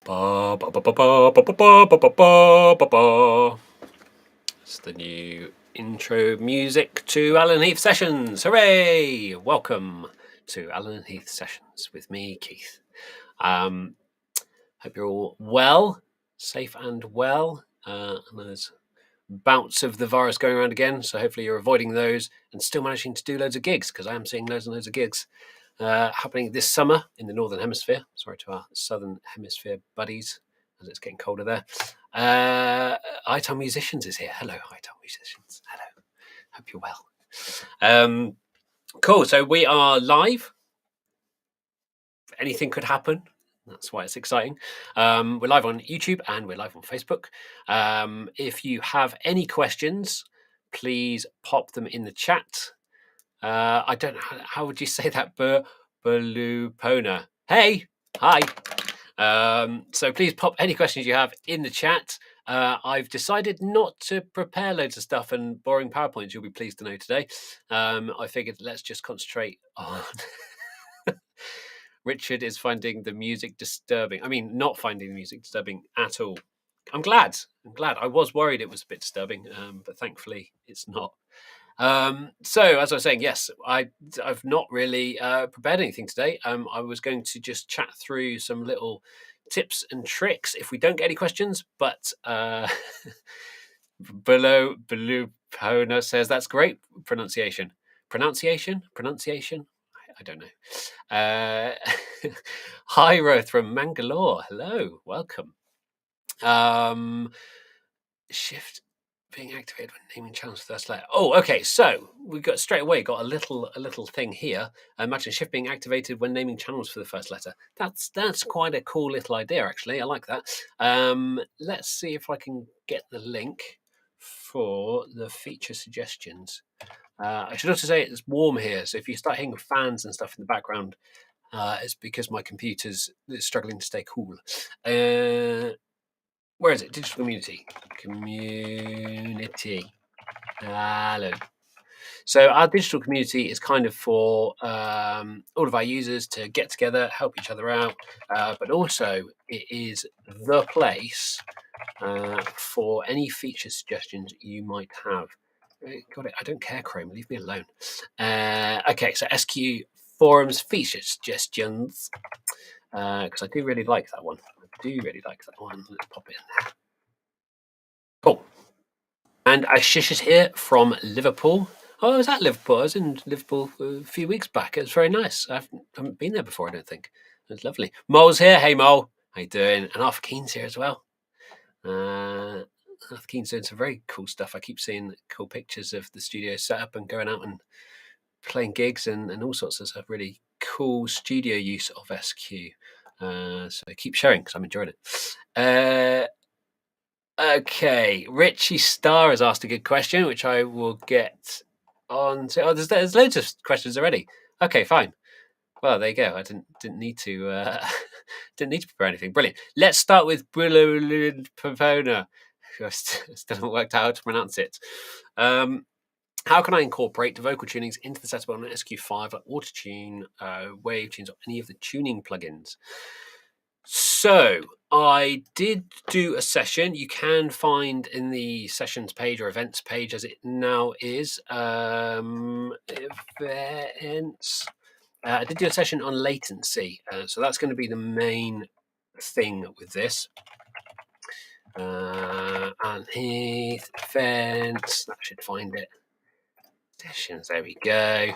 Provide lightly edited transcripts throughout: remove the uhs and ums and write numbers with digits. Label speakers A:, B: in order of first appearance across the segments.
A: Ba, ba, ba, ba, ba, ba, ba, ba, ba, ba, ba. It's the new intro music to Alan Heath Sessions. Hooray! Welcome to Alan Heath Sessions with me, Keith. Hope you're all well, safe and well. And there's bouts of the virus going around again, so hopefully you're avoiding those and still managing to do loads of gigs, because I am seeing loads and loads of gigs happening this summer in the Northern Hemisphere. Sorry to our Southern Hemisphere buddies, as it's getting colder there. Eyþór Musicians is here. Hello, Eyþór Musicians. Hello. Hope you're well. Cool. So we are live. Anything could happen. That's why it's exciting. We're live on YouTube and we're live on Facebook. If you have any questions, please pop them in the chat. I don't know, how would you say that? BOlupona. Hey, hi. So please pop any questions you have in the chat. I've decided not to prepare loads of stuff and boring PowerPoints, you'll be pleased to know today. I figured let's just concentrate on... Richard is finding the music disturbing. I mean, not finding the music disturbing at all. I'm glad. I was worried it was a bit disturbing, but thankfully it's not. So, as I was saying, yes, I've not really prepared anything today. I was going to just chat through some little tips and tricks if we don't get any questions, but BOlupona says that's great pronunciation. Pronunciation? I don't know. Hi, Roth from Mangalore. Hello, welcome. Shift being activated when naming channels for first letter. Oh, okay. So we got straight away got a little thing here. Imagine shift being activated when naming channels for the first letter. That's quite a cool little idea, actually. I like that. Let's see if I can get the link for the feature suggestions. I should also say it's warm here, so if you start hearing fans and stuff in the background, it's because my computer's struggling to stay cool. Where is it? Digital community. Hello. So our digital community is kind of for all of our users to get together, help each other out, but also it is the place for any feature suggestions you might have. Got it. I don't care, Chrome. Leave me alone. Okay, so SQ forums feature suggestions, because I do really like that one. Let's pop it in there. Cool. And Ashish is here from Liverpool. Oh, I was at Liverpool. I was in Liverpool a few weeks back. It was very nice. I haven't been there before, I don't think. It was lovely. Mo's here. Hey, Mo. How you doing? And Arthur Keen's here as well. Arthur Keen's doing some very cool stuff. I keep seeing cool pictures of the studio setup and going out and playing gigs and all sorts of stuff. Really cool studio use of SQ. So keep sharing because I'm enjoying it. Okay, Richie Star has asked a good question, which I will get on to. Oh, there's loads of questions already. Okay, fine. Well, there you go. I didn't need to didn't need to prepare anything. Brilliant. Let's start with BOlupona. I still haven't worked out how to pronounce it. How can I incorporate the vocal tunings into the setup on an SQ5 like autotune, wave tunes, or any of the tuning plugins? So I did do a session. You can find in the sessions page or events page, as it now is, events. I did do a session on latency, so that's going to be the main thing with this. And Heath events, that should find it. Sessions, there we go.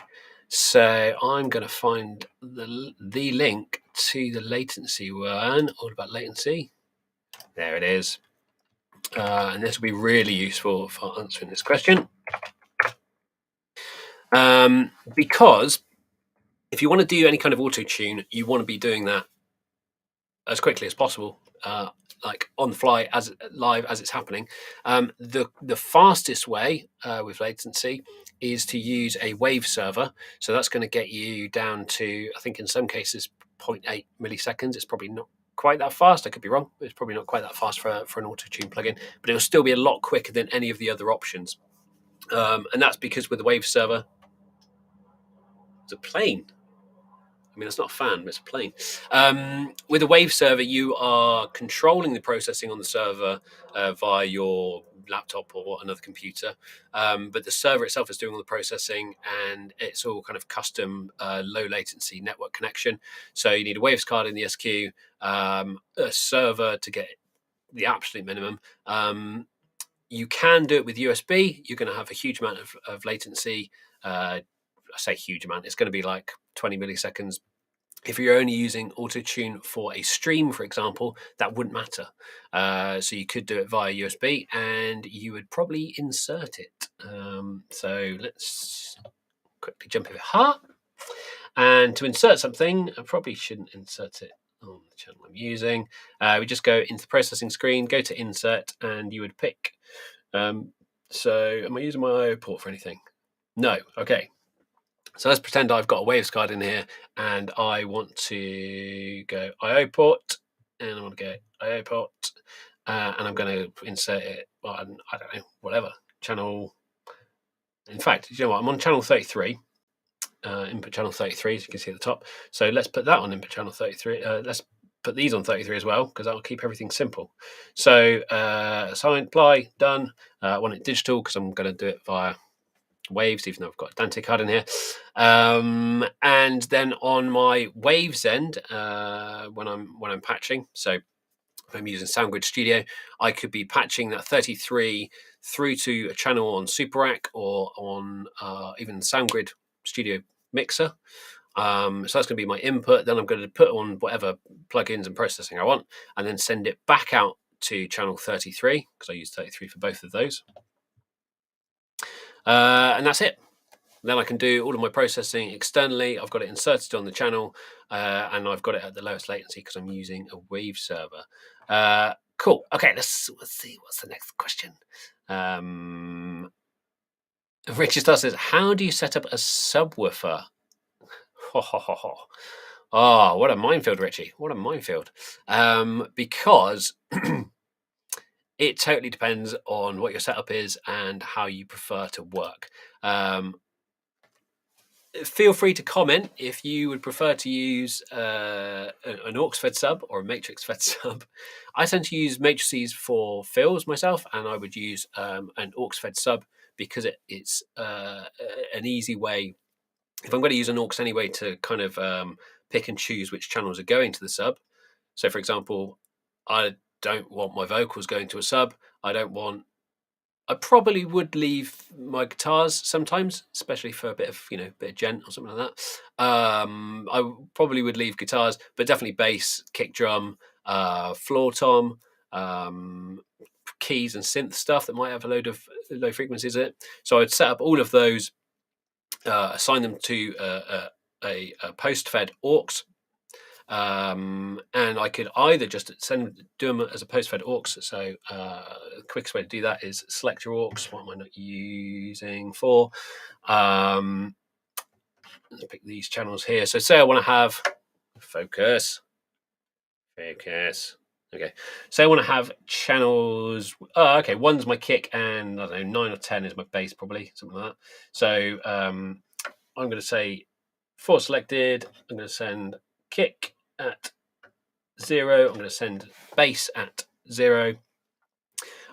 A: So I'm going to find the link to the latency one, all about latency. There it is. And this will be really useful for answering this question. Because if you want to do any kind of auto-tune, you want to be doing that as quickly as possible, like on the fly, as live as it's happening. The fastest way with latency is to use a wave server. So that's going to get you down to, I think in some cases, 0.8 milliseconds. It's probably not quite that fast. I could be wrong. It's probably not quite that fast for an auto-tune plugin, but it'll still be a lot quicker than any of the other options. And that's because with the wave server, it's a plane. mean, it's not a fan, but it's a plane. With a wave server, you are controlling the processing on the server via your laptop or another computer, but the server itself is doing all the processing, and it's all kind of custom low latency network connection. So you need a Waves card in the SQ, a server to get the absolute minimum. You can do it with USB. You're going to have a huge amount of latency. I say huge amount. It's going to be like 20 milliseconds. If you're only using autotune for a stream, for example, that wouldn't matter. So you could do it via USB, and you would probably insert it. So let's quickly jump over here. And to insert something, I probably shouldn't insert it on the channel I'm using. We just go into the processing screen, go to insert, and you would pick. So am I using my IO port for anything? No. Okay. So let's pretend I've got a Waves card in here, and I want to go IO port, and I want to go IO port, and I'm going to insert it. Well, I don't know, whatever channel. In fact, you know what? I'm on channel 33. Input channel 33, as you can see at the top. So let's put that on input channel 33. Let's put these on 33 as well, because that will keep everything simple. So assign, apply, done. I want it digital because I'm going to do it via Waves, even though I've got a Dante card in here. And then on my Waves end, when I'm patching, so if I'm using SoundGrid Studio, I could be patching that 33 through to a channel on Super Rack or on even SoundGrid Studio Mixer. So that's going to be my input. Then I'm going to put on whatever plugins and processing I want, and then send it back out to channel 33, because I use 33 for both of those. And that's it. Then I can do all of my processing externally. I've got it inserted on the channel, and I've got it at the lowest latency because I'm using a Wave server. Cool. Okay, let's see. What's the next question? Richie says, how do you set up a subwoofer? Oh, what a minefield, Richie. What a minefield. Because it totally depends on what your setup is and how you prefer to work. Feel free to comment if you would prefer to use an aux fed sub or a matrix fed sub. I tend to use matrices for fills myself, and I would use an aux fed sub because it's an easy way. If I'm going to use an aux anyway, to kind of pick and choose which channels are going to the sub. So, for example, I don't want my vocals going to a sub. I probably would leave my guitars sometimes, especially for a bit of gent or something like that. I probably would leave guitars, but definitely bass, kick drum, floor tom, keys and synth stuff that might have a load of low frequencies in it. So I'd set up all of those, assign them to a post-fed aux. And I could either just do them as a post-fed aux. So the quickest way to do that is select your aux. What am I not using for? Let's pick these channels here. So say I want to have focus. Okay. So I want to have channels. Okay. One's my kick, and I don't know, 9 or 10 is my bass, probably something like that. So I'm going to say for selected. I'm going to send kick at 0. I'm going to send bass at 0. I'm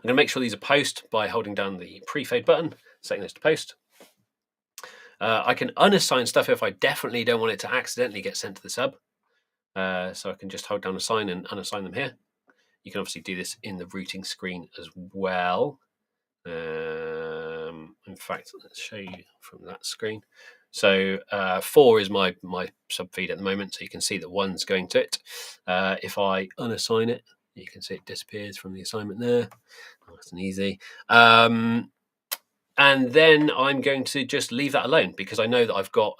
A: going to make sure these are post by holding down the pre-fade button, setting this to post. I can unassign stuff if I definitely don't want it to accidentally get sent to the sub. So I can just hold down assign and unassign them here. You can obviously do this in the routing screen as well. In fact, let's show you from that screen. So 4 is my sub feed at the moment, so you can see that 1's going to it. If I unassign it, you can see it disappears from the assignment there. Nice and easy. And then I'm going to just leave that alone, because I know that I've got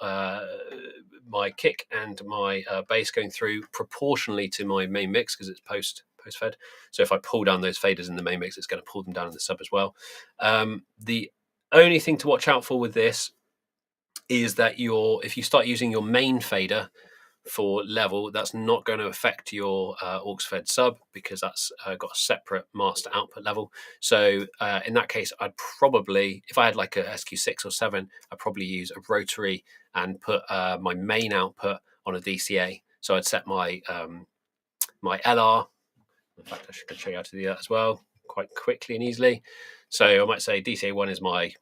A: my kick and my bass going through proportionally to my main mix, because it's post-fed. So if I pull down those faders in the main mix, it's going to pull them down in the sub as well. The only thing to watch out for with this is that if you start using your main fader for level, that's not going to affect your aux fed sub, because that's got a separate master output level. So in that case, I'd probably, if I had like a SQ6 or 7, I'd probably use a rotary and put my main output on a DCA. So I'd set my my LR. In fact, I should show you how to do that as well quite quickly and easily. So I might say DCA1 is my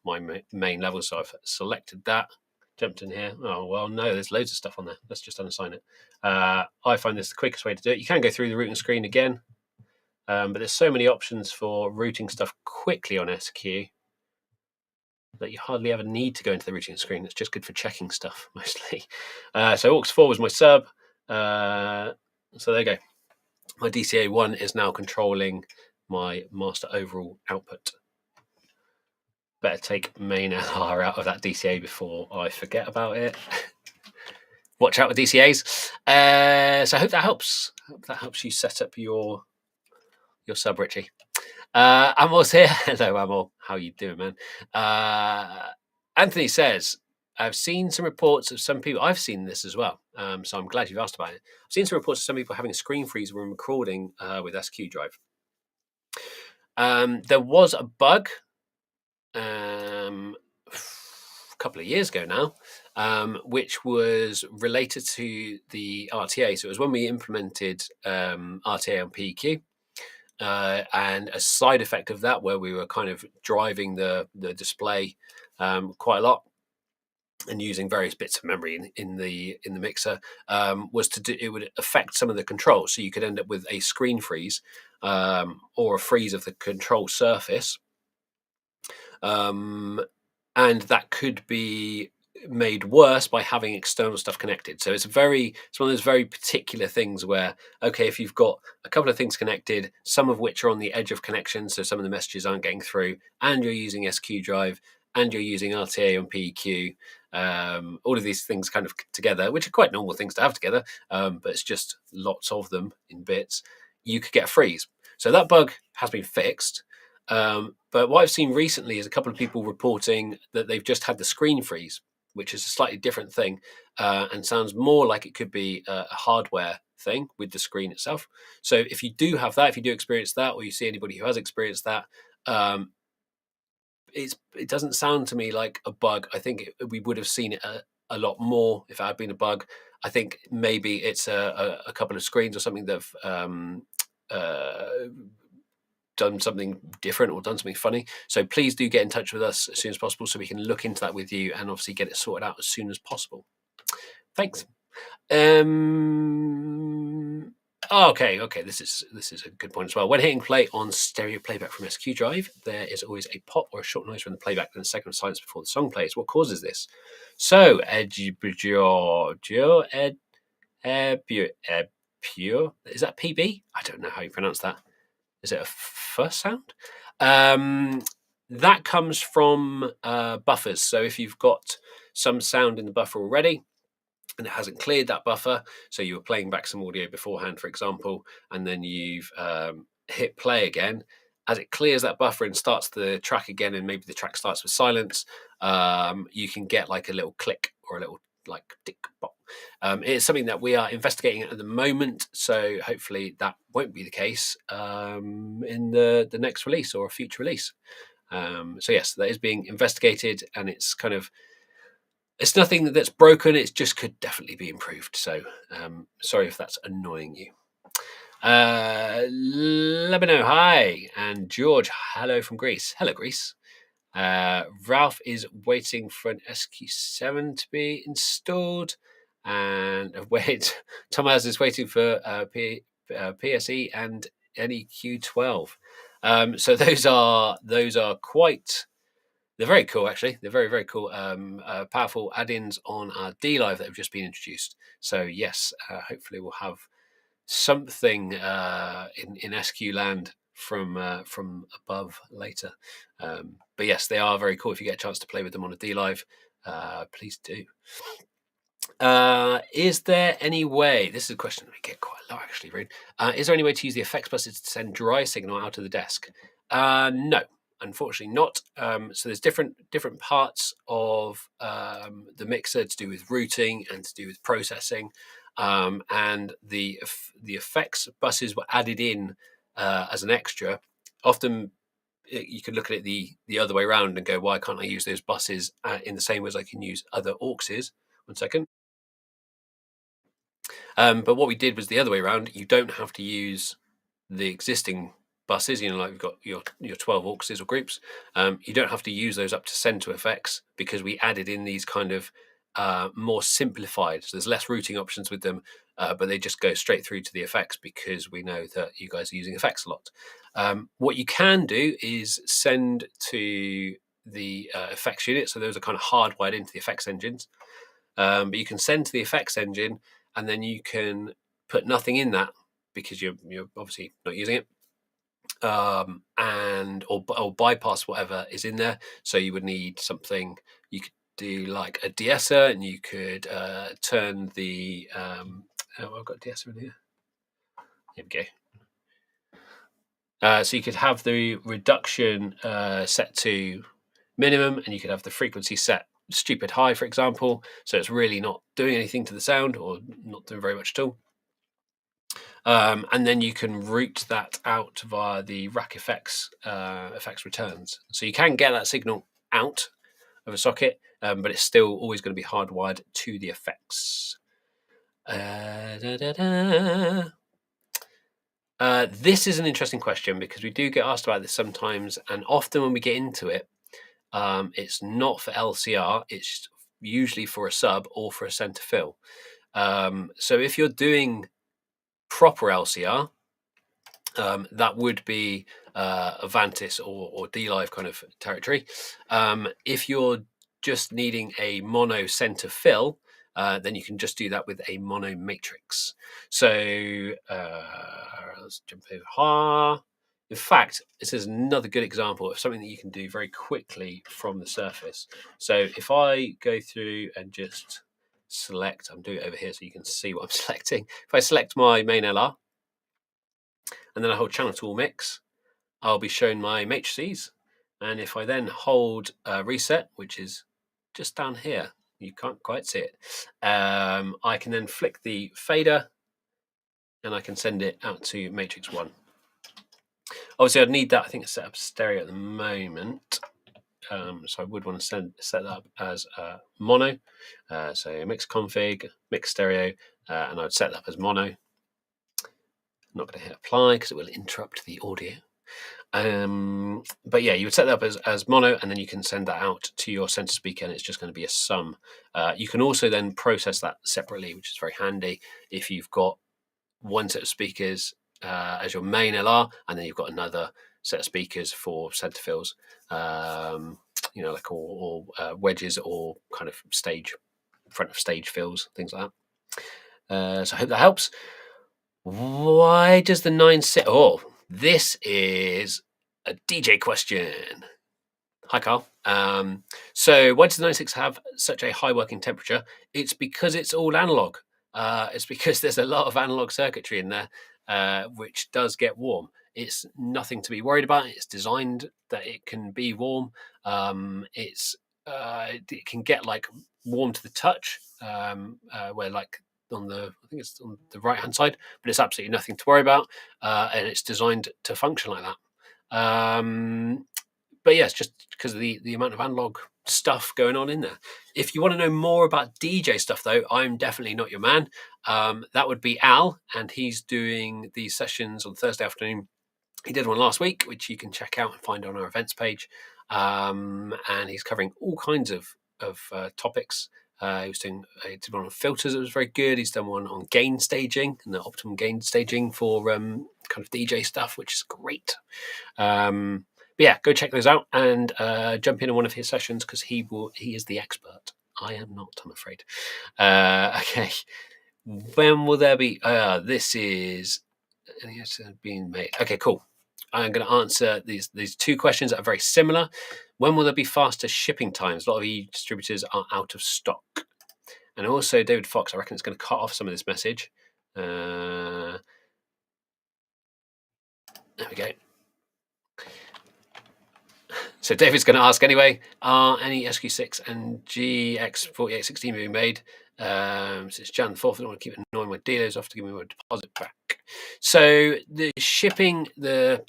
A: main level. So I've selected that, jumped in here. Oh, well, no, there's loads of stuff on there. Let's just unassign it. I find this the quickest way to do it. You can go through the routing screen again, but there's so many options for routing stuff quickly on SQ that you hardly ever need to go into the routing screen. It's just good for checking stuff mostly. So aux4 was my sub. So there you go. My DCA1 is now controlling my master overall output. Better take main LR out of that DCA before I forget about it. Watch out with DCAs. So I hope that helps. Hope that helps you set up your sub, Richie. Amor's here. Hello, Amor. How you doing, man? Anthony says, I've seen some reports of some people. I've seen this as well. So I'm glad you've asked about it. I've seen some reports of some people having a screen freeze when recording with SQ Drive. There was a bug a couple of years ago now, which was related to the RTA. So it was when we implemented RTA on PEQ. And a side effect of that, where we were kind of driving the display quite a lot and using various bits of memory in the mixer, was it would affect some of the controls. So you could end up with a screen freeze or a freeze of the control surface, and that could be made worse by having external stuff connected. So it's one of those very particular things where, okay, if you've got a couple of things connected, some of which are on the edge of connection, so some of the messages aren't getting through, and you're using SQ Drive and you're using RTA on PEQ, all of these things kind of together, which are quite normal things to have together, but it's just lots of them in bits, you could get a freeze. So that bug has been fixed. But what I've seen recently is a couple of people reporting that they've just had the screen freeze, which is a slightly different thing, and sounds more like it could be a hardware thing with the screen itself. So if you do have that, if you do experience that, or you see anybody who has experienced that, it doesn't sound to me like a bug. I think we would have seen it a lot more if it had been a bug. I think maybe it's a couple of screens or something that have done something different or done something funny. So please do get in touch with us as soon as possible so we can look into that with you and obviously get it sorted out as soon as possible. Thanks. Okay. This is a good point as well. When hitting play on stereo playback from SQ Drive, there is always a pop or a short noise from the playback and a second of silence before the song plays. What causes this? So, Giorgio, is that PB? I don't know how you pronounce that. Is it a first sound? That comes from buffers. So if you've got some sound in the buffer already and it hasn't cleared that buffer, so you were playing back some audio beforehand, for example, and then you've hit play again, as it clears that buffer and starts the track again, and maybe the track starts with silence, you can get like a little click or a little like tick pop. It's something that we are investigating at the moment, so hopefully that won't be the case in the next release or a future release. So yes, that is being investigated, and it's nothing that's broken. It just could definitely be improved. So sorry if that's annoying you. Let me know. Hi, and George, hello from Greece. Hello, Greece. Ralph is waiting for an SQ7 to be installed, and Tomaž is waiting for PSE and NEQ12. So those are quite. They're very cool, actually. They're very, very cool, powerful add-ins on our dLive that have just been introduced. So yes, hopefully we'll have something in SQ land from above later. But yes, they are very cool. If you get a chance to play with them on a dLive, please do. Is there any way, this is a question we get quite a lot actually, Rune. Is there any way to use the effects buses to send dry signal out of the desk? No, unfortunately not. So there's different parts of the mixer to do with routing and to do with processing. And the effects buses were added in as an extra. Often you could look at it the other way around and go, why can't I use those buses in the same way as I can use other auxes? 1 second. But what we did was the other way around. You don't have to use the existing buses, like we've got your 12 auxes or groups. You don't have to use those up to send to effects, because we added in these kind of more simplified. So there's less routing options with them, but they just go straight through to the effects, because we know that you guys are using effects a lot. What you can do is send to the effects unit. So those are kind of hardwired into the effects engines. But you can send to the effects engine, and then you can put nothing in that, because you're obviously not using it, and or bypass whatever is in there. So you would need something. You could do like a de-esser, and you could turn the. I've got de-esser in here. Here we go. So you could have the reduction set to minimum, and you could have the frequency set stupid high, for example. So it's really not doing anything to the sound, or not doing very much at all. And then you can route that out via the rack effects returns. So you can get that signal out of a socket, but it's still always going to be hardwired to the effects. This is an interesting question, because we do get asked about this sometimes, and often when we get into it, it's not for LCR, it's usually for a sub or for a center fill. So if you're doing proper LCR, that would be Avantis or dLive kind of territory. If you're just needing a mono center fill, then you can just do that with a mono matrix. So let's jump over. In fact, this is another good example of something that you can do very quickly from the surface. So if I go through and just select, I'm doing it over here so you can see what I'm selecting. If I select my main LR, and then I hold channel tool mix, I'll be shown my matrices. And if I then hold reset, which is just down here, you can't quite see it, I can then flick the fader, and I can send it out to matrix 1. Obviously, I'd need that, I think, it's set up stereo at the moment. So I would want to set that up as mono. So mix config, mix stereo, and I'd set that up as mono. I'm not going to hit apply because it will interrupt the audio. But yeah, you would set that up as mono, and then you can send that out to your center speaker, and it's just going to be a sum. You can also then process that separately, which is very handy if you've got one set of speakers as your main LR, and then you've got another set of speakers for center fills, like or wedges, or kind of front of stage fills, things like that. So I hope that helps. Why does the 9 sit? Oh, this is a DJ question. Hi, Carl. So why does the 96 have such a high working temperature? It's because it's all analog. It's because there's a lot of analog circuitry in there, which does get warm. It's nothing to be worried about. It's designed that it can be warm. It can get like warm to the touch, where like I think it's on the right hand side, but it's absolutely nothing to worry about, and it's designed to function like that. But yeah, it's just because of the amount of analog stuff going on in there. If you want to know more about DJ stuff, though, I'm definitely not your man. That would be Al, and he's doing these sessions on Thursday afternoon. He did one last week, which you can check out and find on our events page. And he's covering all kinds of topics. He did one on filters that was very good. He's done one on gain staging and the optimum gain staging for kind of DJ stuff, which is great. But yeah, go check those out and jump in on one of his sessions, because he is the expert. I am not, I'm afraid. Okay. When will there be? This is being made. Okay, cool. I'm going to answer these 2 questions that are very similar. When will there be faster shipping times? A lot of e-distributors are out of stock. And also, David Fox, I reckon it's going to cut off some of this message. There we go. So David's going to ask anyway, are any SQ6 and GX4816 being made? Since Jan 4th, I don't want to keep annoying my dealers off to give me my deposit back. So the shipping, the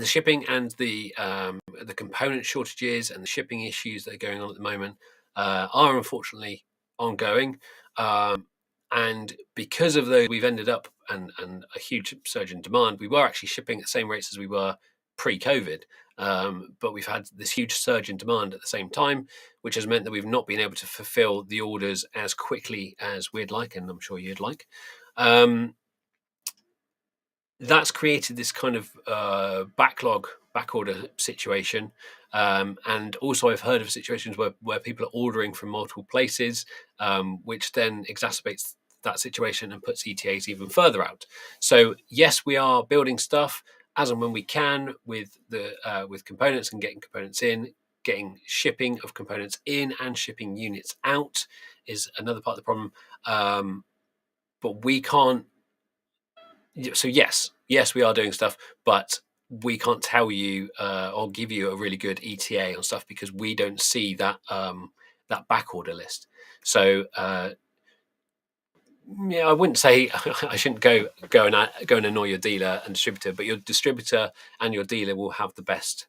A: shipping and the component shortages and the shipping issues that are going on at the moment are unfortunately ongoing. And because of those, we've ended up and a huge surge in demand. We were actually shipping at the same rates as we were pre-COVID, but we've had this huge surge in demand at the same time, which has meant that we've not been able to fulfill the orders as quickly as we'd like, and I'm sure you'd like. That's created this kind of backorder situation. And also I've heard of situations where people are ordering from multiple places, which then exacerbates that situation and puts ETAs even further out. So yes, we are building stuff as and when we can with components and getting components in. Getting shipping of components in and shipping units out is another part of the problem. But we can't. So yes, we are doing stuff, but we can't tell you or give you a really good ETA on stuff because we don't see that that back order list. So yeah, I wouldn't say I shouldn't go and annoy your dealer and distributor, but your distributor and your dealer will have the best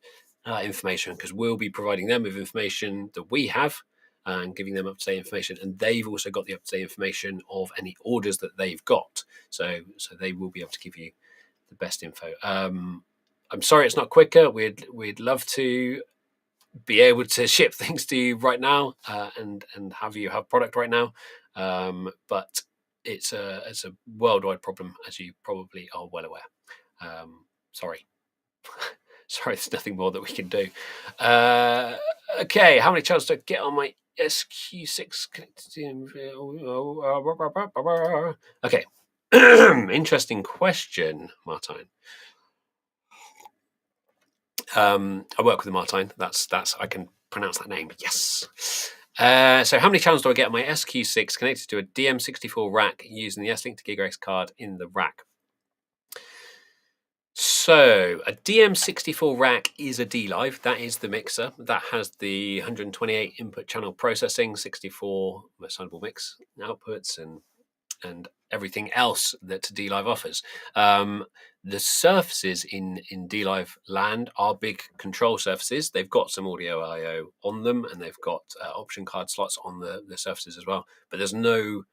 A: information because we'll be providing them with information that we have and giving them up-to-date information, and they've also got the up-to-date information of any orders that they've got. So they will be able to give you the best info. I'm sorry it's not quicker. We'd love to be able to ship things to you right now and have you have product right now, but it's a worldwide problem, as you probably are well aware. Sorry. Sorry, there's nothing more that we can do. Okay, how many channels do I get on my SQ6 connected? Okay, interesting question, Martijn. I work with Martijn. That's I can pronounce that name. Yes. So how many channels do I get on my SQ6 connected to a DM64 rack using the S-Link to GigRace card in the rack? So a DM64 rack is a dLive. That is the mixer. That has the 128 input channel processing, 64 assignable mix outputs, and everything else that dLive offers. The surfaces in dLive land are big control surfaces. They've got some audio I/O on them, and they've got option card slots on the surfaces as well. But there's no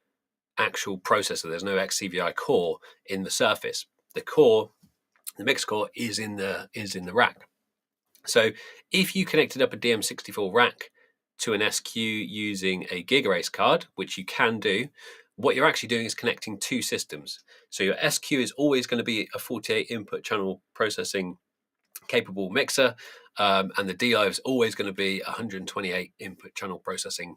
A: actual processor. There's no XCVI core in the surface. The core, the mix core, is in the rack. So if you connected up a DM64 rack to an SQ using a GigRace card, which you can do, what you're actually doing is connecting two systems. So your SQ is always going to be a 48 input channel processing capable mixer, and the dLive is always going to be a 128 input channel processing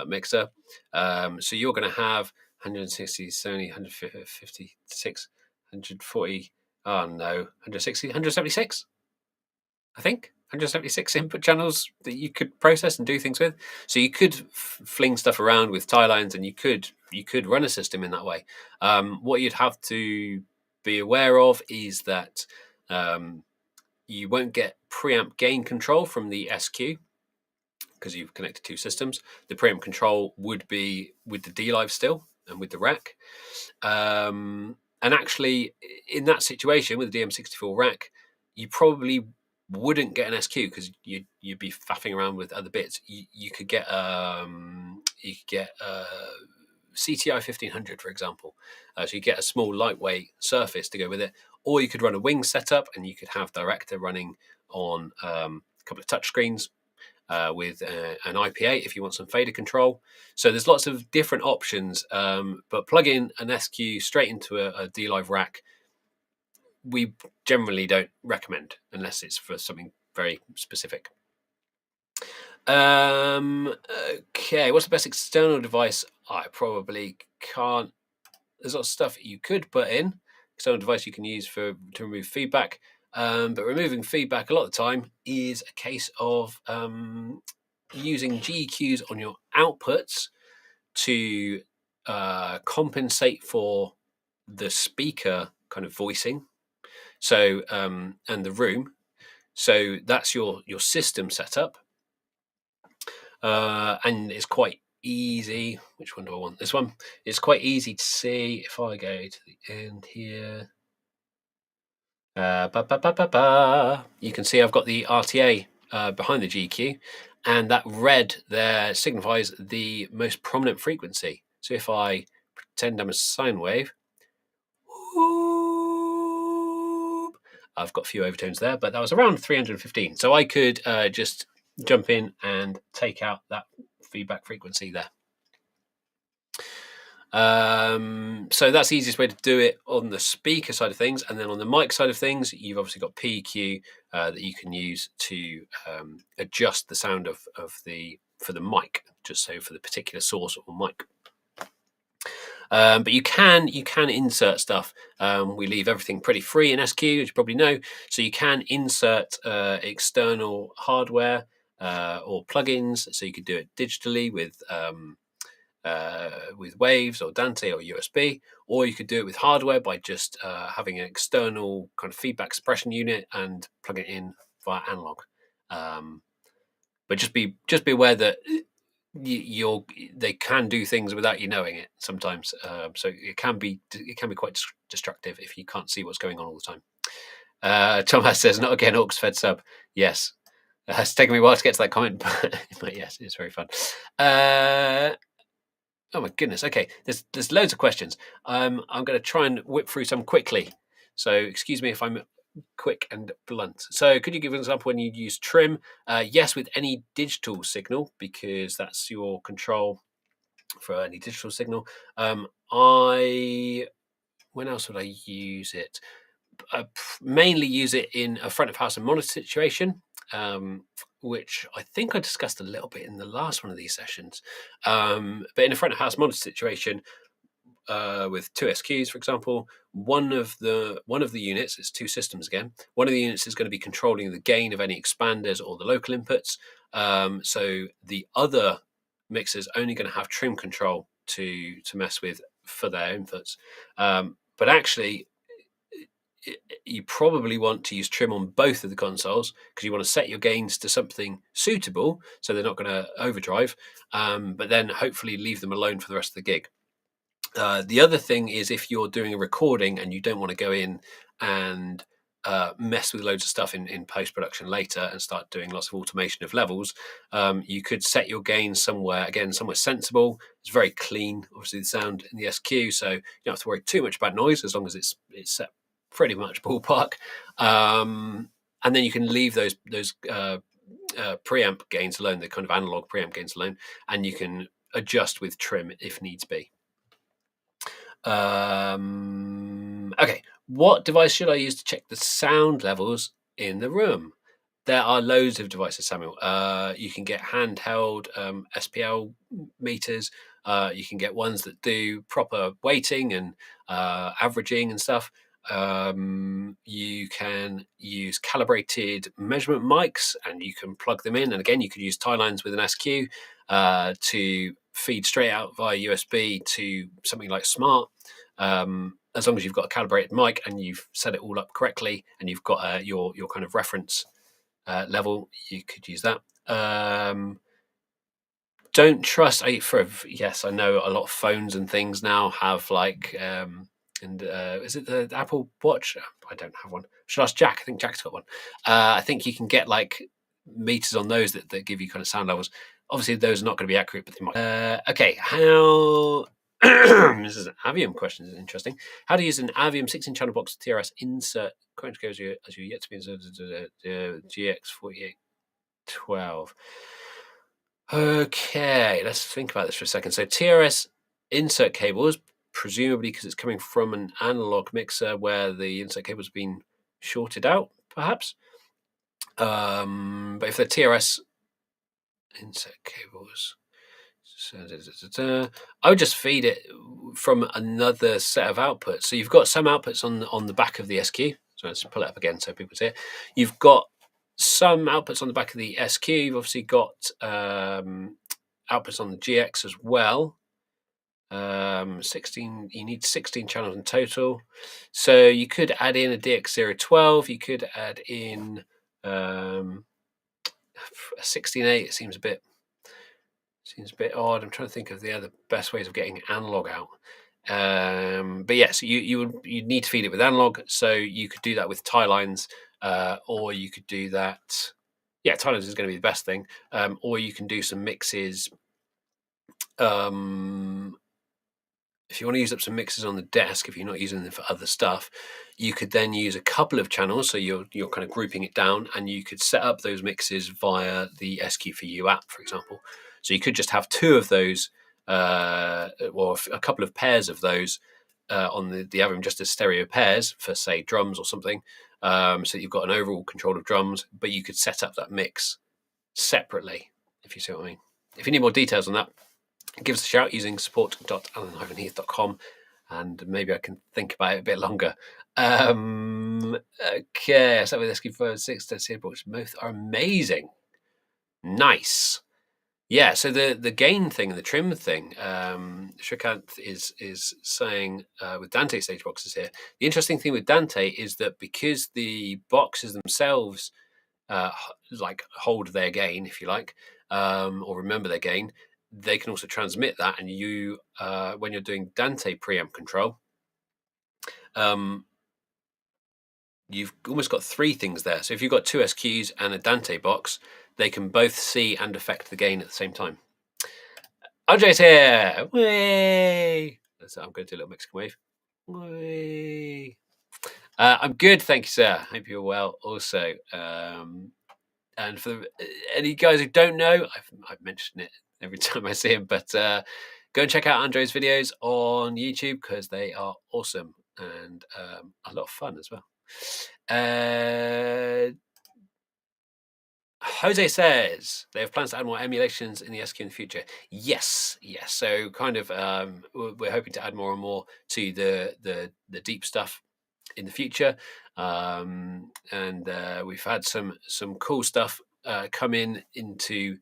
A: mixer. So you're going to have 160, 70, 156, 140, oh no, 160, 176, I think. 176 input channels that you could process and do things with. So you could fling stuff around with tie lines, and you could run a system in that way. What you'd have to be aware of is that you won't get preamp gain control from the SQ because you've connected two systems. The preamp control would be with the dLive still and with the rack. And actually, in that situation with the DM64 rack, you probably wouldn't get an SQ because you'd be faffing around with other bits. You could get CTI 1500, for example. So you get a small lightweight surface to go with it, or you could run a wing setup and you could have Director running on a couple of touch screens with an IPA if you want some fader control. So there's lots of different options, but plug in an SQ straight into a dLive rack, we generally don't recommend unless it's for something very specific. Okay, what's the best external device? I probably can't. There's lots of stuff you could put in. External device you can use to remove feedback, but removing feedback a lot of the time is a case of using GEQs on your outputs to compensate for the speaker kind of voicing. So and the room. So that's your system setup. And it's quite easy. Which one do I want? This one. It's quite easy to see if I go to the end here. You can see I've got the RTA behind the GQ, and that red there signifies the most prominent frequency. So if I 10 damage sine wave. I've got a few overtones there, but that was around 315. So I could just jump in and take out that feedback frequency there. So that's the easiest way to do it on the speaker side of things. And then on the mic side of things, you've obviously got PEQ that you can use to adjust the sound for the mic, just so for the particular source or mic. But you can insert stuff. We leave everything pretty free in SQ, as you probably know. So you can insert external hardware or plugins. So you could do it digitally with Waves or Dante or USB, or you could do it with hardware by just having an external kind of feedback suppression unit and plug it in via analog. But just be aware that they can do things without you knowing it sometimes. So it can be quite destructive if you can't see what's going on all the time. Tomaž says, "Not again, aux fed sub." Yes, it's taken me a while to get to that comment, but yes, it's very fun. Oh my goodness. Okay, there's loads of questions. I'm going to try and whip through some quickly. So excuse me if I'm quick and blunt. So could you give an example when you use trim? Yes, with any digital signal, because that's your control for any digital signal. When else would I use it? I mainly use it in a front of house and monitor situation, which I think I discussed a little bit in the last one of these sessions. But in a front of house monitor situation, with two SQs, for example, one of the units, it's two systems again. One of the units is going to be controlling the gain of any expanders or the local inputs. So the other mixer is only going to have trim control to mess with for their inputs. But actually, you probably want to use trim on both of the consoles because you want to set your gains to something suitable so they're not going to overdrive, but then hopefully leave them alone for the rest of the gig. The other thing is if you're doing a recording and you don't want to go in and mess with loads of stuff in post-production later and start doing lots of automation of levels, you could set your gain somewhere sensible. It's very clean, obviously, the sound in the SQ, so you don't have to worry too much about noise as long as it's set pretty much ballpark. And then you can leave those preamp gains alone, the kind of analog preamp gains alone, and you can adjust with trim if needs be. Okay, what device should I use to check the sound levels in the room? There are loads of devices, Samuel. You can get handheld SPL meters. You can get ones that do proper weighting and averaging and stuff. You can use calibrated measurement mics and you can plug them in. And again, you could use tie lines with an SQ to feed straight out via USB to something like Smart. As long as you've got a calibrated mic and you've set it all up correctly and you've got your kind of reference level, you could use that. Don't trust. Yes, I know a lot of phones and things now have like. Is it the Apple Watch? I don't have one. Should ask Jack. I think Jack's got one. I think you can get like meters on those that give you kind of sound levels. Obviously, those are not going to be accurate, but they might. Okay, how? This is an Aviom question. This is interesting. How to use an Aviom 16-channel box TRS insert current goes as you yet to be inserted GX4812. Okay, let's think about this for a second. So TRS insert cables, presumably because it's coming from an analog mixer where the insert cable's been shorted out, perhaps. But if they're TRS insert cables, I would just feed it from another set of outputs. So you've got some outputs on the back of the SQ. So let's pull it up again so people see it. You've got some outputs on the back of the SQ. You've obviously got outputs on the GX as well. 16. You need 16 channels in total. So you could add in a DX012. You could add in a 16.8. It seems a bit odd. I'm trying to think of the other best ways of getting analog out. But yes, you need to feed it with analog. So you could do that with tie lines, or you could do that. Yeah, tie lines is going to be the best thing. Or you can do some mixes if you want to use up some mixes on the desk, if you're not using them for other stuff, you could then use a couple of channels. So you're kind of grouping it down, and you could set up those mixes via the SQ4U app, for example. So you could just have two of those, or a couple of pairs of those on the Aviom, just as stereo pairs for, say, drums or something. So you've got an overall control of drums, but you could set up that mix separately, if you see what I mean. If you need more details on that, give us a shout using support.allen-heath.com, and maybe I can think about it a bit longer. Okay, I start with SQ4-6. Both are amazing. Nice. Yeah, so the gain thing and the trim thing, Srikanth is saying with Dante stage boxes here, the interesting thing with Dante is that because the boxes themselves like hold their gain, if you like, or remember their gain, they can also transmit that. And you, when you're doing Dante preamp control, you've almost got three things there. So if you've got two SQs and a Dante box, they can both see and affect the gain at the same time. Andre's here! Way! So I'm going to do a little Mexican wave. Way! I'm good, thank you, sir. Hope you're well also. And for any guys who don't know, I've mentioned it every time I see him, but go and check out Andre's videos on YouTube because they are awesome and a lot of fun as well. Jose says they have plans to add more emulations in the SQ in the future. Yes. So kind of we're hoping to add more and more to the deep stuff in the future, and we've had some cool stuff come into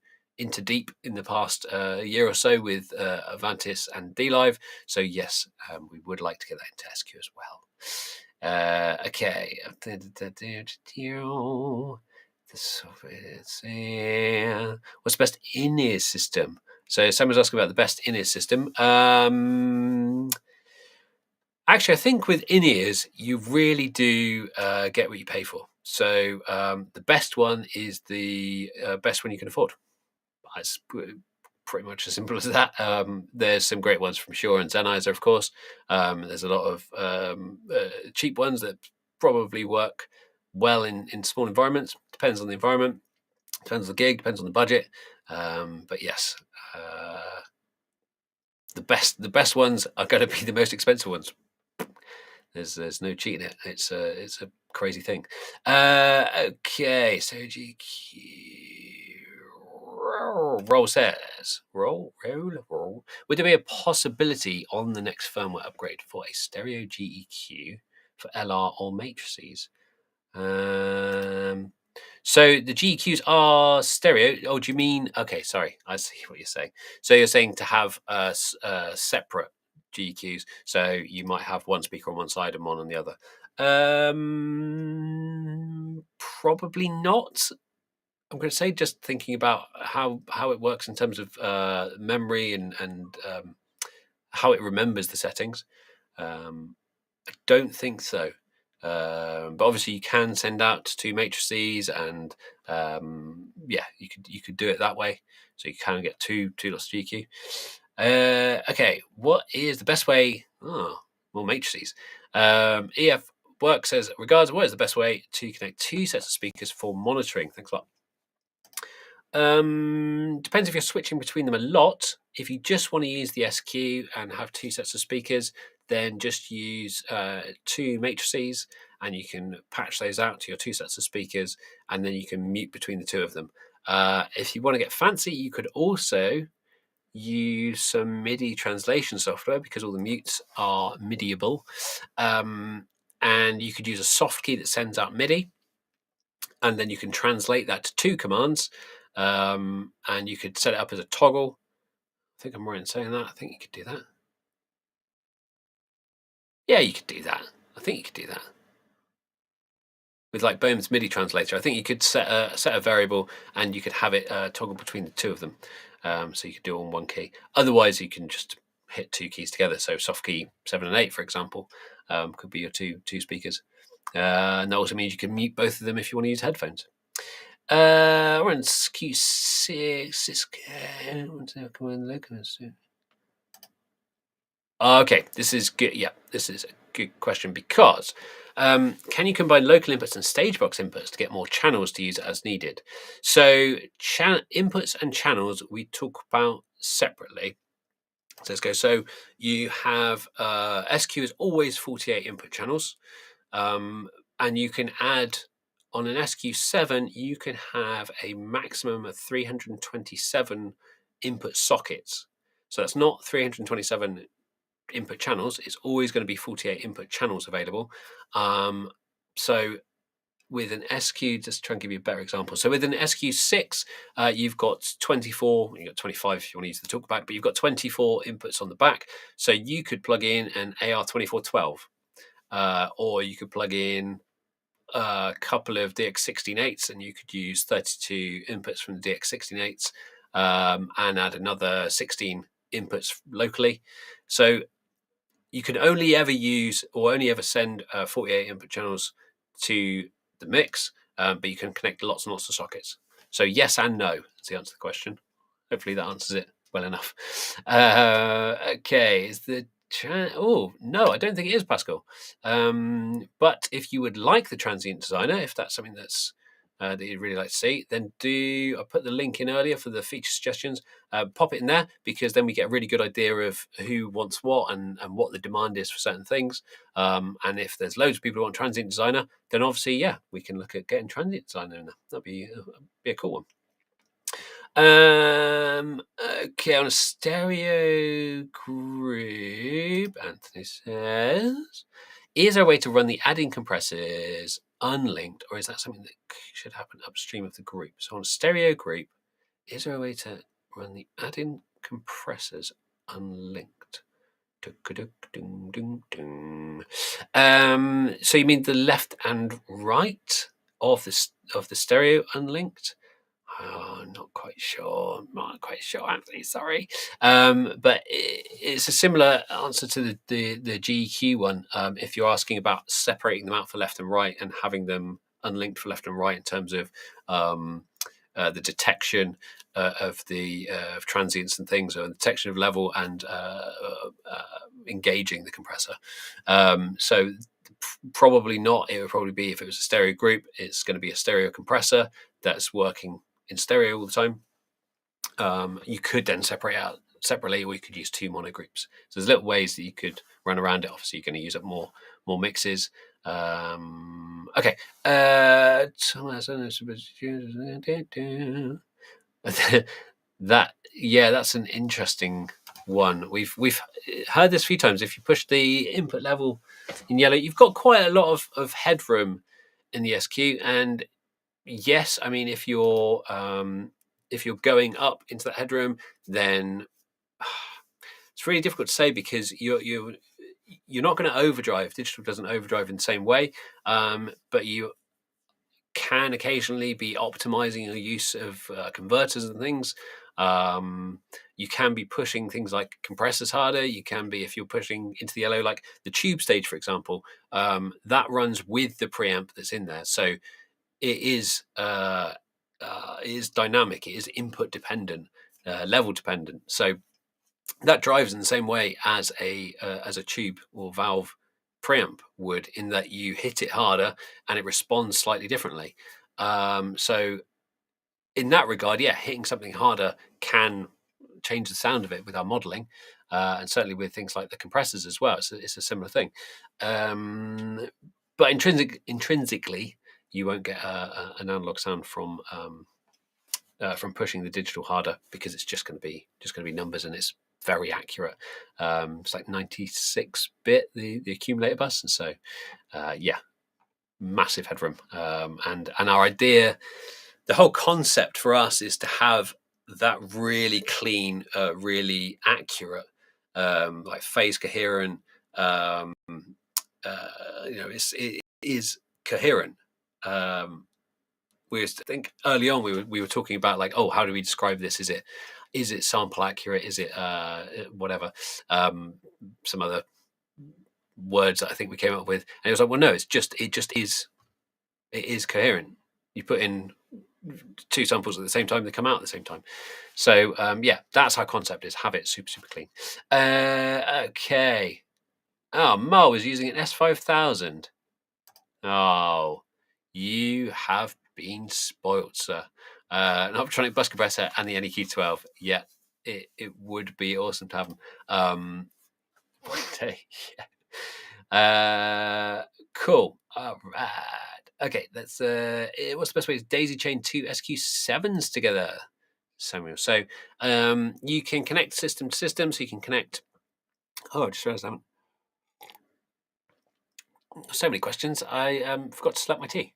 A: deep in the past year or so with Avantis and dLive. So yes, we would like to get that into SQ as well. Okay. What's the best in-ear system? So someone's asking about the best in-ear system. Actually, I think with in-ears, you really do get what you pay for. So the best one is the best one you can afford. It's pretty much as simple as that. There's some great ones from Shure and Sennheiser, of course. There's a lot of cheap ones that probably work well in small environments. Depends on the environment, depends on the gig, depends on the budget. But yes, the best ones are going to be the most expensive ones. There's no cheating it. It's a crazy thing. Okay, so GQ. Roel says, Roel. Would there be a possibility on the next firmware upgrade for a stereo GEQ for LR or matrices? So the GEQs are stereo. Oh, do you mean? Okay, sorry. I see what you're saying. So you're saying to have separate GEQs. So you might have one speaker on one side and one on the other. Probably not. I'm going to say, just thinking about how it works in terms of memory and how it remembers the settings. I don't think so. But obviously you can send out two matrices, and yeah, you could do it that way. So you can get two lots of GQ. Okay, what is the best way? Oh, more matrices. EF Work says, regards, what is the best way to connect two sets of speakers for monitoring? Thanks a lot. Depends if you're switching between them a lot. If you just want to use the SQ and have two sets of speakers, then just use two matrices, and you can patch those out to your two sets of speakers, and then you can mute between the two of them. If you want to get fancy, you could also use some MIDI translation software, because all the mutes are MIDIable, and you could use a soft key that sends out MIDI, and then you can translate that to two commands, and you could set it up as a toggle. I think I'm right in saying that. I think you could do that. Yeah, you could do that. I think you could do that with like Bowman's MIDI translator. I think you could set a variable, and you could have it toggle between the two of them. So you could do it on one key. Otherwise, you can just hit two keys together. So soft key 7 and 8, for example, could be your two speakers. And that also means you can mute both of them if you want to use headphones. We're in SQ6, Cisco. Okay, this is good. Yeah, this is a good question because can you combine local inputs and stagebox inputs to get more channels to use as needed? So inputs and channels we talk about separately. So let's go. So you have SQ is always 48 input channels, and you can add on an SQ7 you can have a maximum of 327 input sockets. So that's not 327 input channels. It's always going to be 48 input channels available. So with an SQ, just try and give you a better example. So with an SQ6, you've got 24, you've got 25 if you want to use the talkback, but you've got 24 inputs on the back. So you could plug in an AR2412, or you could plug in a couple of DX16.8s and you could use 32 inputs from the DX16.8s and add another 16 inputs locally. So you can only ever use or only ever send 48 input channels to the mix, but you can connect lots and lots of sockets. So yes and no is the answer to the question. Hopefully that answers it well enough. Okay, is the oh no, I don't think it is, Pascal. But if you would like the transient designer, if that's something that's that you'd really like to see, then I put the link in earlier for the feature suggestions. Pop it in there because then we get a really good idea of who wants what and what the demand is for certain things. And if there's loads of people who want transient designer, then obviously, yeah, we can look at getting transient designer in there. That'd be a cool one. Okay, on a stereo group, Anthony says, is there a way to run the add-in compressors unlinked, or is that something that should happen upstream of the group? So on a stereo group, is there a way to run the add-in compressors unlinked? So you mean the left and right of the stereo unlinked? Oh, not quite sure. Not quite sure, Anthony. Sorry, but it's a similar answer to the GEQ one. If you're asking about separating them out for left and right and having them unlinked for left and right in terms of the detection of the of transients and things, or the detection of level and engaging the compressor. So probably not. It would probably be if it was a stereo group, it's going to be a stereo compressor that's working in stereo all the time. You could then separate out separately, or you could use two mono groups. So there's little ways that you could run around it. Obviously, you're going to use up more mixes. Okay. That's an interesting one. We've heard this a few times. If you push the input level in yellow, you've got quite a lot of headroom in the SQ, and yes, I mean if you're going up into that headroom, then it's really difficult to say because you're not going to overdrive. Digital doesn't overdrive in the same way, but you can occasionally be optimizing your use of converters and things. You can be pushing things like compressors harder. You can be, if you're pushing into the yellow, like the tube stage, for example, that runs with the preamp that's in there. So it is dynamic. It is input dependent, level dependent. So that drives in the same way as a tube or valve preamp would, in that you hit it harder and it responds slightly differently. So in that regard, yeah, hitting something harder can change the sound of it with our modeling, and certainly with things like the compressors as well. It's a similar thing, but intrinsically, you won't get an analog sound from pushing the digital harder, because it's just going to be numbers, and it's very accurate. It's like 96-bit the accumulator bus, and so yeah, massive headroom. And our idea, the whole concept for us, is to have that really clean, really accurate, like phase coherent. It is coherent. I think early on we were talking about, like, oh, how do we describe this? Is it sample accurate? Is it whatever? Some other words that I think we came up with, and it was like, well, no, it just is coherent. You put in two samples at the same time, they come out at the same time. So yeah, that's our concept, is have it super clean. Okay. Oh, Mo is using an S5000. Oh, you have been spoilt, sir. An optronic bus compressor and the NEQ12. Yeah, it would be awesome to have them. One day. Yeah. Cool. All right. Okay, let's. What's the best way? Is daisy chain 2 SQ7s together, Samuel. So you can connect system to system. So you can connect. Oh, I just realized I haven't. So many questions. I forgot to slap my tea.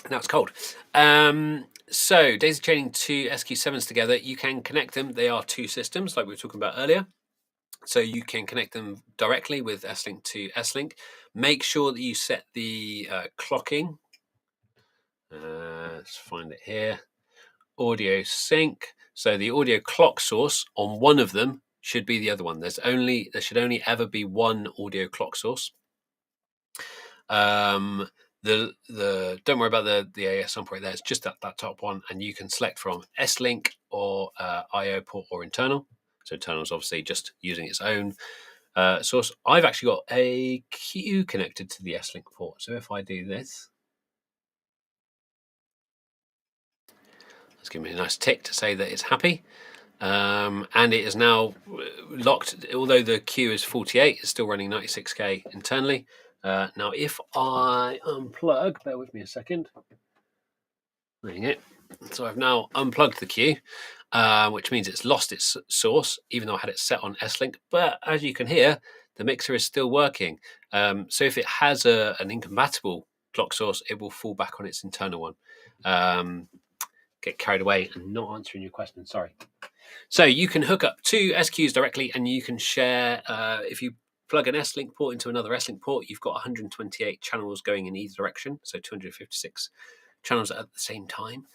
A: Now it's cold. So daisy chaining 2 SQ7s together, you can connect them. They are two systems, like we were talking about earlier. So you can connect them directly with S-Link to S-Link. Make sure that you set the clocking. Let's find it here. Audio sync. So the audio clock source on one of them should be the other one. There should only ever be one audio clock source. Don't worry about the AS sample rate there. It's just that top one, and you can select from S-Link or IO port or internal. So internal is obviously just using its own source. I've actually got a Q connected to the S-Link port. So if I do this, let's give me a nice tick to say that it's happy. And it is now locked. Although the Q is 48, it's still running 96K internally. Now, if I unplug, bear with me a second. There you go. So I've now unplugged the Q, which means it's lost its source, even though I had it set on S-Link. But as you can hear, the mixer is still working. So if it has an incompatible clock source, it will fall back on its internal one. Get carried away and not answering your question, sorry. So you can hook up two SQs directly, and you can share, if you plug an S-Link port into another S-Link port, you've got 128 channels going in either direction, so 256 channels at the same time.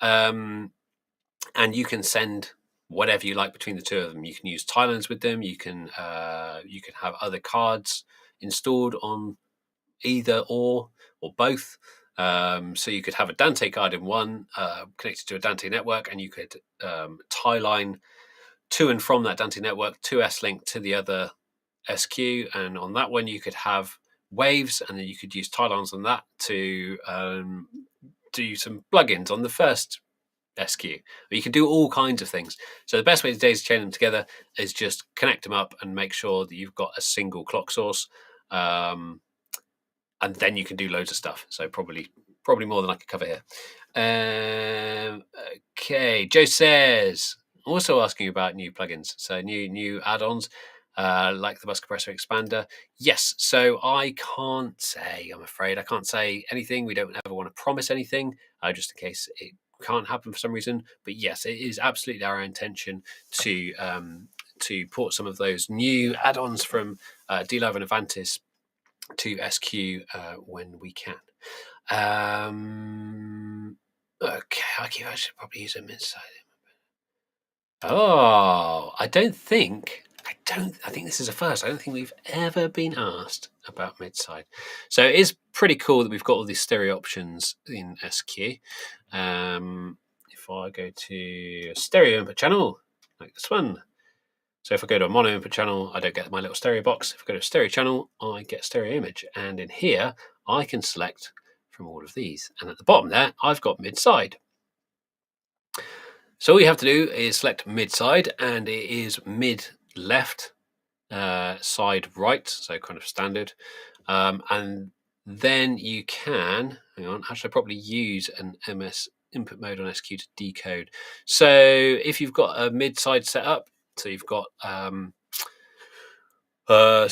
A: And you can send whatever you like between the two of them. You can use tie-ins with them. You can have other cards installed on either or both. So you could have a Dante card in one connected to a Dante network, and you could tie line to and from that Dante network to S-Link to the other SQ, and on that one you could have waves, and then you could use tie lines on that to do some plugins on the first SQ. But you can do all kinds of things. So the best way to daisy chain them together is just connect them up and make sure that you've got a single clock source, and then you can do loads of stuff. So probably more than I could cover here. Okay, Joe says, also asking about new plugins, so new add-ons like the bus compressor expander. Yes, so I can't say, I'm afraid I can't say anything. We don't ever want to promise anything, just in case it can't happen for some reason. But yes, it is absolutely our intention to port some of those new add-ons from dLive and Avantis to SQ when we can. Okay, I should probably use a mid-side. Oh, I think this is a first. I don't think we've ever been asked about mid-side. So it is pretty cool that we've got all these stereo options in SQ. If I go to stereo input channel, like this one. So if I go to a mono input channel, I don't get my little stereo box. If I go to a stereo channel, I get stereo image. And in here, I can select from all of these. And at the bottom there, I've got mid-side. So all you have to do is select mid-side, and it is mid-left, side right, so kind of standard. And then you can, hang on, actually I probably use an MS input mode on SQ to decode. So if you've got a mid-side set up, so you've got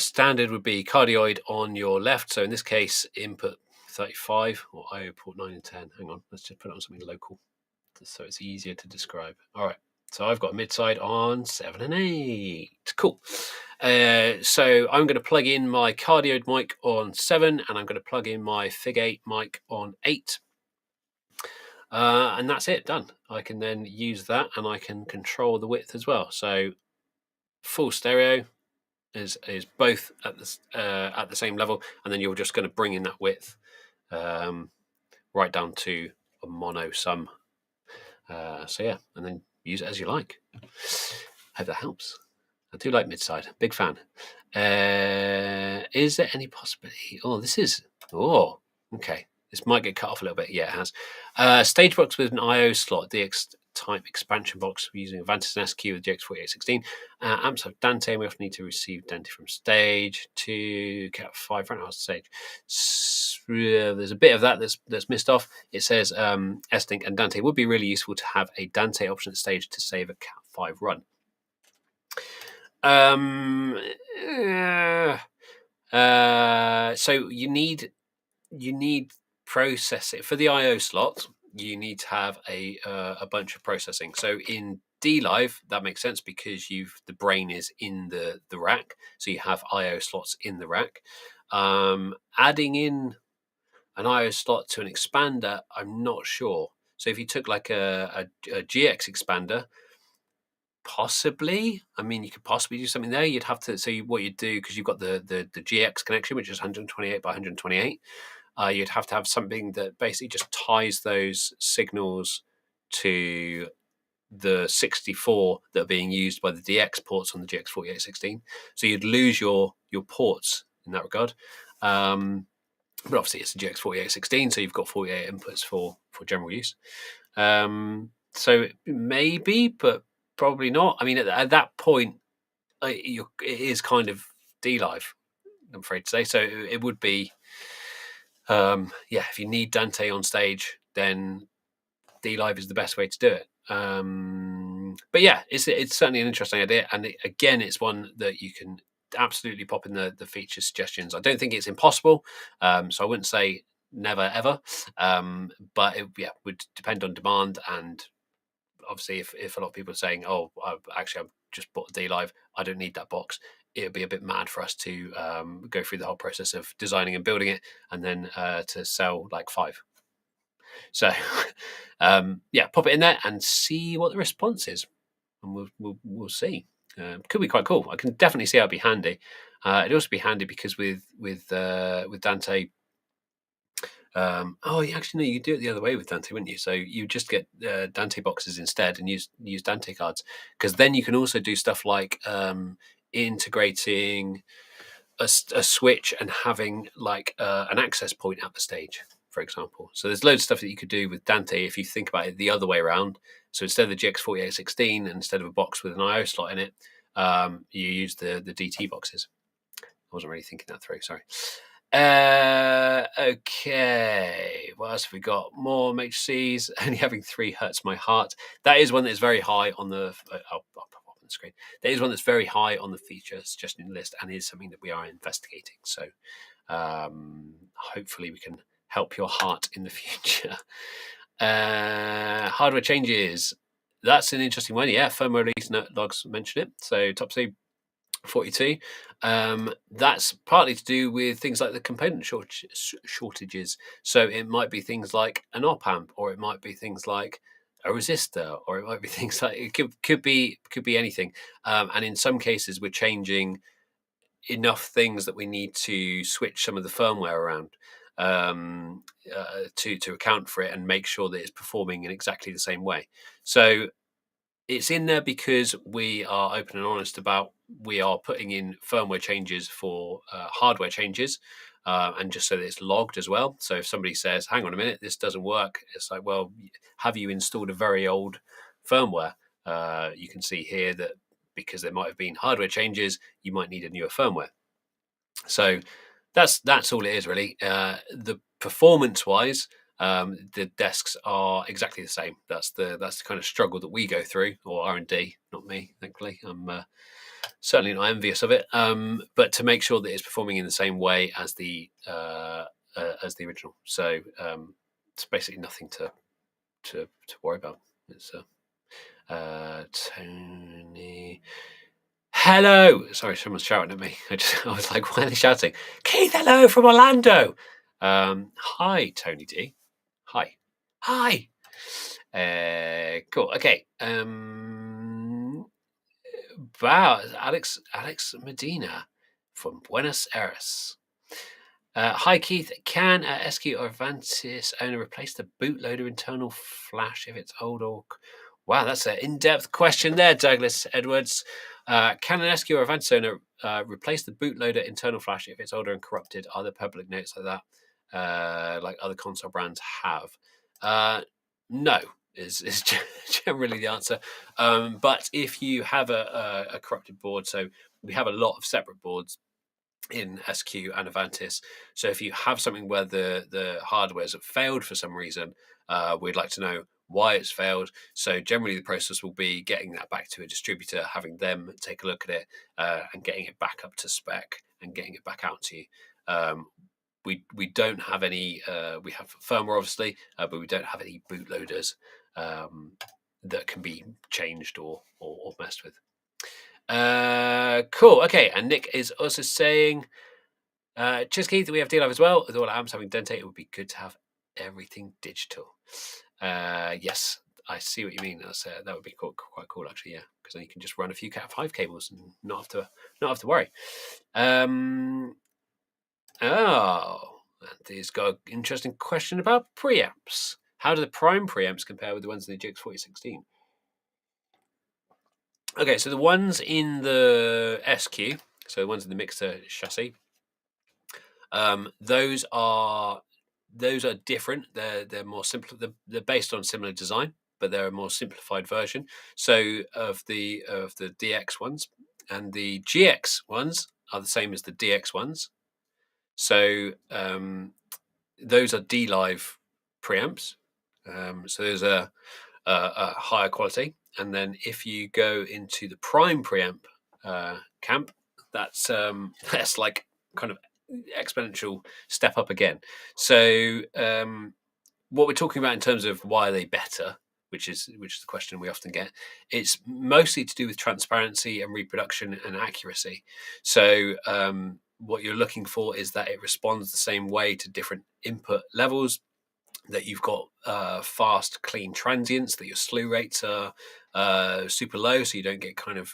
A: standard would be cardioid on your left. So in this case, input 35 or IO port 9 and 10. Hang on, let's just put it on something local so it's easier to describe. All right, so I've got mid-side on 7 and 8. Cool. So I'm going to plug in my cardioid mic on 7, and I'm going to plug in my Fig 8 mic on 8. And that's it, done. I can then use that, and I can control the width as well. So full stereo is both at the same level, and then you're just going to bring in that width. right down to a mono sum. So yeah, and then use it as you like. Hope that helps. I do like mid-side. Big fan. Is there any possibility? Okay. This might get cut off a little bit. Yeah, it has. Stage box with an I/O slot, DX type expansion box using Avantis and SQ with GX4816. Amps have Dante, and we often need to receive Dante from stage to get 5 front house stage. There's a bit of that that's missed off. It says S-Link and Dante would be really useful to have a Dante option at stage to save a Cat5 run. So you need processing for the I/O slot. You need to have a bunch of processing. So in dLive, that makes sense because the brain is in the rack, so you have I/O slots in the rack. Adding in an I/O slot to an expander, I'm not sure. So if you took like a GX expander, possibly. I mean, you could possibly do something there. You'd have to. So what you'd do, because you've got the GX connection, which is 128 by 128. You'd have to have something that basically just ties those signals to the 64 that are being used by the DX ports on the GX4816. So you'd lose your ports in that regard. But obviously it's a GX4816, so you've got 48 inputs for general use. So maybe, but probably not. I mean, at that point, it is kind of dLive, I'm afraid to say. So it would be, if you need Dante on stage, then dLive is the best way to do it. But yeah, it's certainly an interesting idea, and again, it's one that you can absolutely pop in the feature suggestions. I don't think it's impossible, so I wouldn't say never ever, but it would depend on demand, and obviously if a lot of people are saying, oh, I've just bought a dLive, I don't need that box, it would be a bit mad for us to go through the whole process of designing and building it and then to sell like 5. So pop it in there and see what the response is, and we'll see. Could be quite cool. I can definitely see how it'd be handy. It'd also be handy because with Dante. You actually no, you could do it the other way with Dante, wouldn't you? So you just get Dante boxes instead and use Dante cards, because then you can also do stuff like integrating a switch and having like an access point at the stage, for example. So there's loads of stuff that you could do with Dante if you think about it the other way around. So instead of the GX4816 and instead of a box with an I/O slot in it, you use the DT boxes. I wasn't really thinking that through. Sorry. Okay. What else have we got? More matrices. Only having 3 hurts my heart. That is one that is very high on the. I'll pop up on the screen. That is one that's very high on the feature suggestion list, and is something that we are investigating. So, hopefully, we can help your heart in the future. Hardware changes. That's an interesting one. Yeah, firmware release logs mentioned it. So, Topsy 42. That's partly to do with things like the component shortages. So it might be things like an op amp, or it might be things like a resistor, or it might be things like it could be anything. And in some cases, we're changing enough things that we need to switch some of the firmware around to account for it and make sure that it's performing in exactly the same way. So it's in there because we are open and honest about we are putting in firmware changes for hardware changes, and just so that it's logged as well. So if somebody says, hang on a minute, this doesn't work, it's like, well, have you installed a very old firmware? You can see here that because there might have been hardware changes, you might need a newer firmware. So that's all it is, really. The performance-wise, the desks are exactly the same. That's the kind of struggle that we go through, or R&D, not me, thankfully. I'm certainly not envious of it. But to make sure that it's performing in the same way as the original. So it's basically nothing to worry about. It's Tony. Hello. Sorry, someone's shouting at me. I was like, why are they shouting? Keith, hello from Orlando. Hi, Tony D. Hi. Cool. Okay. Wow, Alex Medina from Buenos Aires. Hi Keith, can a SQ or Avantis owner replace the bootloader internal flash if it's old or... Wow, that's an in-depth question there, Douglas Edwards. Can an SQ or Avantis owner replace the bootloader internal flash if it's older and corrupted? Are there public notes like that, like other console brands have? No, is generally the answer. But if you have a corrupted board, so we have a lot of separate boards in SQ and Avantis. So if you have something where the hardware's failed for some reason, we'd like to know why it's failed. So generally the process will be getting that back to a distributor, having them take a look at it, and getting it back up to spec and getting it back out to you. We don't have any, we have firmware obviously, but we don't have any bootloaders that can be changed or messed with. Cool. Okay, and Nick is also saying, cheers Keith, we have dLive as well. With all our amps having Dante, it would be good to have everything digital. Yes, I see what you mean. That would be quite cool actually, yeah, because then you can just run a few Cat5 cables and not have to worry. Andy's got an interesting question about preamps. How do the prime preamps compare with the ones in the GX 4016? Okay, so the ones in the SQ, so the ones in the mixer chassis, those are different. They're more simple. They're based on similar design, but they're a more simplified version. So of the DX ones, and the GX ones are the same as the DX ones. So those are dLive preamps. So there's a higher quality. And then if you go into the prime preamp camp, that's like kind of exponential step up again. So what we're talking about in terms of why are they better, which is the question we often get, it's mostly to do with transparency and reproduction and accuracy. So what you're looking for is that it responds the same way to different input levels, that you've got fast, clean transients, that your slew rates are super low, so you don't get kind of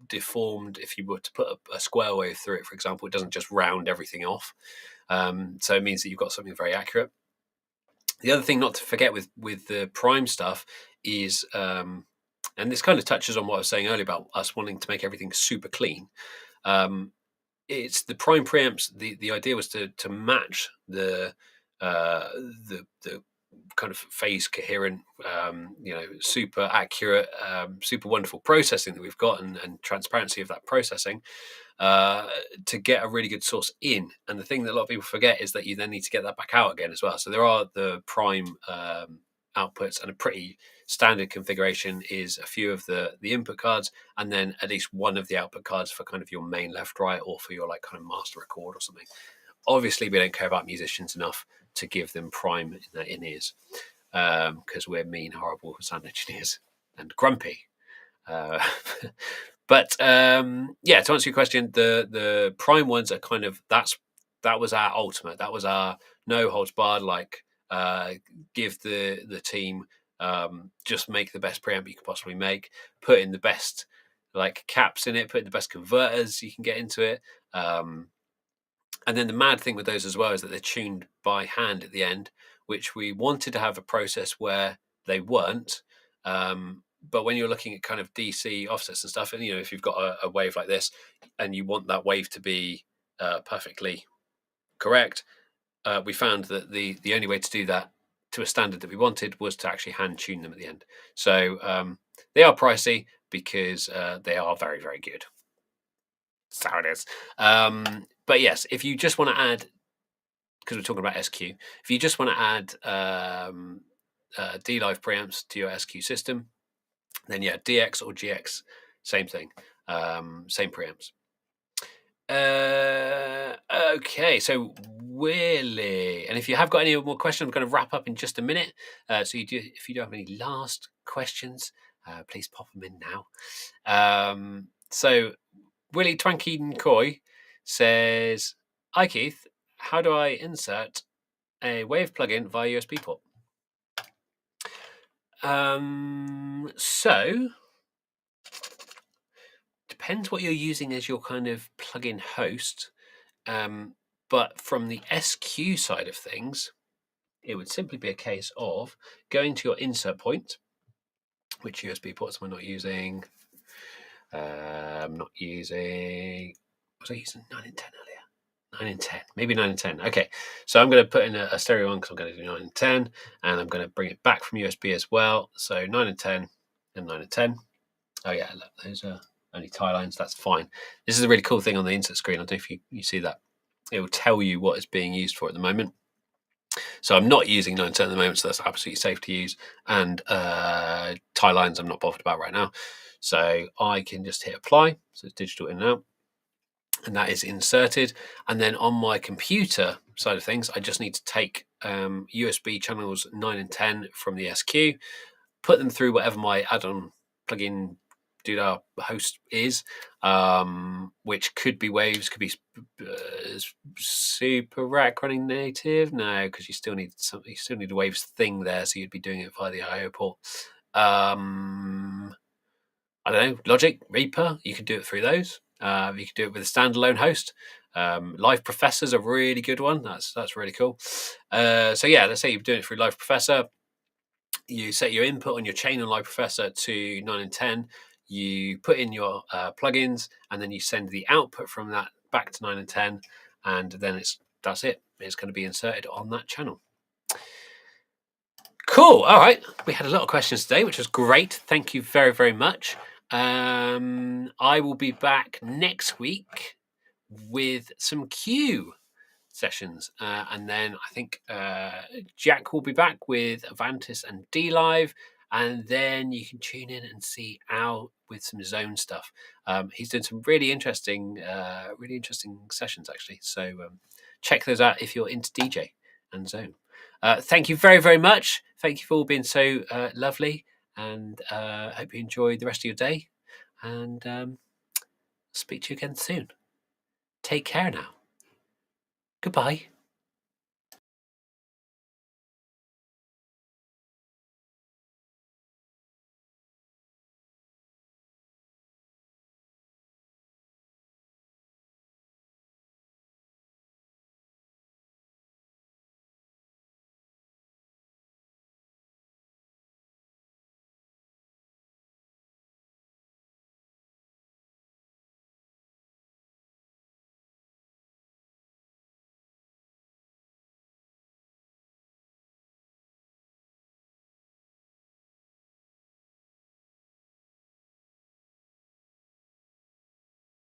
A: deformed. If you were to put a square wave through it, for example, it doesn't just round everything off. So it means that you've got something very accurate. The other thing not to forget with the prime stuff is, and this kind of touches on what I was saying earlier about us wanting to make everything super clean. It's the prime preamps. The idea was to match the kind of phase coherent, super accurate, super wonderful processing that we've got, and transparency of that processing, to get a really good source in. And the thing that a lot of people forget is that you then need to get that back out again as well. So there are the prime outputs, and a pretty standard configuration is a few of the input cards, and then at least one of the output cards for kind of your main left, right, or for your like kind of master record or something. Obviously, we don't care about musicians enough to give them prime in their in-ears, because we're mean, horrible sound engineers and grumpy. But yeah, to answer your question, the prime ones are kind of that was our ultimate. That was our no holds barred. Like, give the team, just make the best preamp you can possibly make. Put in the best like caps in it. Put in the best converters you can get into it. And then the mad thing with those as well is that they're tuned by hand at the end, which we wanted to have a process where they weren't. But when you're looking at kind of DC offsets and stuff, and if you've got a wave like this and you want that wave to be perfectly correct, we found that the only way to do that to a standard that we wanted was to actually hand tune them at the end. So they are pricey because they are very, very good. That's how it is. But yes, if you just want to add, because we're talking about SQ, if you just want to add dLive preamps to your SQ system, then yeah, DX or GX, same thing, same preamps. Okay, so Willy, and if you have got any more questions, I'm going to wrap up in just a minute. So if you do have any last questions, please pop them in now. So Willy Twanky Coy says, "Hi Keith, how do I insert a Wave plugin via USB port?" So depends what you're using as your kind of plugin host. But from the SQ side of things, it would simply be a case of going to your insert point, which USB ports am I not using? Not using. Was I using 9 and 10 earlier? 9 and 10, maybe 9 and 10. Okay, so I'm going to put in a stereo one because I'm going to do 9 and 10, and I'm going to bring it back from USB as well. So 9 and 10 and 9 and 10. Oh yeah, look, those are only tie lines. That's fine. This is a really cool thing on the insert screen. I don't know if you see that. It will tell you what it's being used for at the moment. So I'm not using 9 and 10 at the moment, so that's absolutely safe to use. And tie lines I'm not bothered about right now. So I can just hit apply. So it's digital in and out. And that is inserted. And then on my computer side of things, I just need to take USB channels 9 and 10 from the SQ, put them through whatever my add-on plugin doodah host is, which could be Waves, could be Super Rack running native. No, because you still need something. You still need a Waves thing there, so you'd be doing it via the I/O port. I don't know, Logic, Reaper. You could do it through those. You could do it with a standalone host. Live Professor's a really good one. That's really cool. So yeah, let's say you're doing it through Live Professor. You set your input on your chain on Live Professor to 9 and 10. You put in your plugins, and then you send the output from that back to 9 and 10, and then that's it. It's going to be inserted on that channel. Cool. All right. We had a lot of questions today, which was great. Thank you very, very much. I will be back next week with some Q sessions, and then I think Jack will be back with Avantis and dLive, and then you can tune in and see Al with some zone stuff. He's doing some really interesting sessions actually, so check those out if you're into DJ and zone. Thank you very, very much. Thank you for all being so lovely, and I hope you enjoy the rest of your day, and speak to you again soon. Take care now. Goodbye.